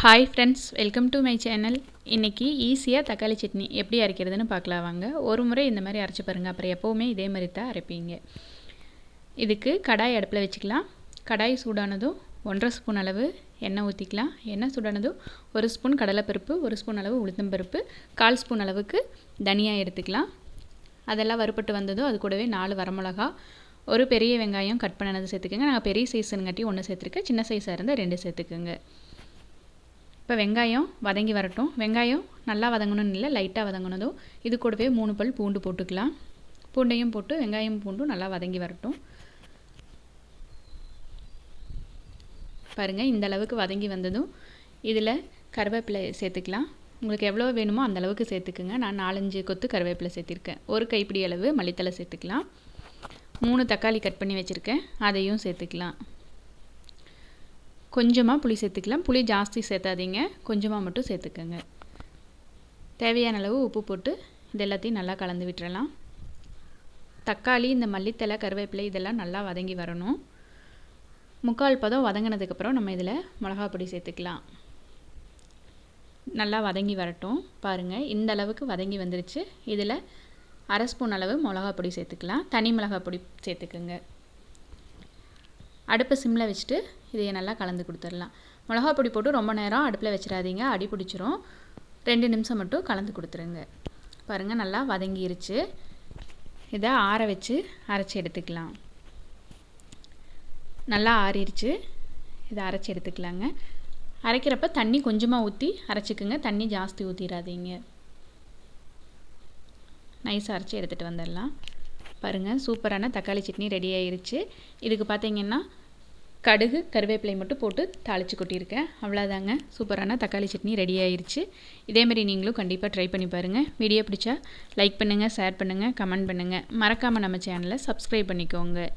Hi friends, welcome to my channel. இன்றைக்கி ஈஸியாக தக்காளி சட்னி எப்படி அரைக்கிறதுன்னு பார்க்கலாம் வாங்க. ஒரு முறை இந்த மாதிரி அரைச்சி பாருங்கள், அப்புறம் எப்போவுமே இதே மாதிரி தான் அரைப்பீங்க. இதுக்கு கடாய் அடுப்பில் வச்சுக்கலாம். கடாய் சூடானதும் 1.5 ஸ்பூன் அளவு எண்ணெய் ஊற்றிக்கலாம். எண்ணெய் சூடானதும் 1 ஸ்பூன் கடலைப்பருப்பு, 1 ஸ்பூன் அளவு உளுத்தம்பருப்பு, 1/4 ஸ்பூன் அளவுக்கு தனியா எடுத்துக்கலாம். அதெல்லாம் வறுபட்டு வந்ததும் அது கூடவே 4 வரமிளகா, ஒரு பெரிய வெங்காயம் கட் பண்ணது சேர்த்துக்கோங்க. நாங்கள் பெரிய சைஸுங்காட்டி 1 சேர்த்துருக்கேன், சின்ன சைஸாக இருந்தால் 2 சேர்த்துக்குங்க. இப்போ வெங்காயம் வதங்கி வரட்டும். வெங்காயம் நல்லா வதங்கணும்னு இல்லை, லைட்டாக வதங்கினதும் இது கூடவே 3 பல் பூண்டு போட்டுக்கலாம். பூண்டையும் போட்டு வெங்காயம் பூண்டும் நல்லா வதங்கி வரட்டும். பாருங்கள், இந்த அளவுக்கு வதங்கி வந்ததும் இதில் கருவேப்பிலை சேர்த்துக்கலாம். உங்களுக்கு எவ்வளோ வேணுமோ அந்த அளவுக்கு சேர்த்துக்குங்க. நான் 4-5 கொத்து கருவேப்பிலை சேர்த்திருக்கேன். ஒரு கைப்பிடி அளவு மல்லித்தலை சேர்த்துக்கலாம். 3 தக்காளி கட் பண்ணி வச்சுருக்கேன், அதையும் சேர்த்துக்கலாம். கொஞ்சமாக புளி சேர்த்துக்கலாம். புளி ஜாஸ்தி சேர்த்தாதீங்க, கொஞ்சமாக மட்டும் சேர்த்துக்கோங்க. தேவையான அளவு உப்பு போட்டு இது எல்லாத்தையும் நல்லா கலந்து விட்டுறலாம். தக்காளி, இந்த மல்லித்தலை, கருவேப்பிலை இதெல்லாம் நல்லா வதங்கி வரணும். 3/4 பதம் வதங்கினதுக்கப்புறம் நம்ம இதில் மிளகா பொடி சேர்த்துக்கலாம். நல்லா வதங்கி வரட்டும். பாருங்கள், இந்த அளவுக்கு வதங்கி வந்துருச்சு. இதில் 1/2 ஸ்பூன் அளவு மிளகா பொடி சேர்த்துக்கலாம். தனி மிளகா பொடி சேர்த்துக்குங்க. அடுப்பை சிம்மில் வச்சுட்டு இதையை நல்லா கலந்து கொடுத்துடலாம். மிளகா பொடி போட்டு ரொம்ப நேரம் அடுப்பில் வச்சிடாதீங்க, அடி பிடிச்சிரும். 2 நிமிஷம் மட்டும் கலந்து கொடுத்துருங்க. பாருங்கள், நல்லா வதங்கிருச்சு. இதை ஆற வச்சு அரைச்சி எடுத்துக்கலாம். நல்லா ஆறிடுச்சு, இதை அரைச்சி எடுத்துக்கலாங்க. அரைக்கிறப்ப தண்ணி கொஞ்சமாக ஊற்றி அரைச்சிக்குங்க, தண்ணி ஜாஸ்தி ஊற்றிடாதீங்க. நைஸாக அரைச்சி எடுத்துகிட்டு வந்துடலாம். பாருங்கள், சூப்பரான தக்காளி சட்னி ரெடி ஆயிருச்சு. இதுக்கு பார்த்தீங்கன்னா கடுகு, கருவேப்பிலை மட்டும் போட்டு தாளித்து கொட்டியிருக்கேன். அவ்வளோதாங்க, சூப்பரான தக்காளி சட்னி ரெடி ஆயிருச்சு. இதேமாரி நீங்களும் கண்டிப்பாக ட்ரை பண்ணி பாருங்கள். வீடியோ பிடிச்சா லைக் பண்ணுங்கள், ஷேர் பண்ணுங்கள், கமெண்ட் பண்ணுங்கள். மறக்காமல் நம்ம சேனலை சப்ஸ்கிரைப் பண்ணிக்கோங்க.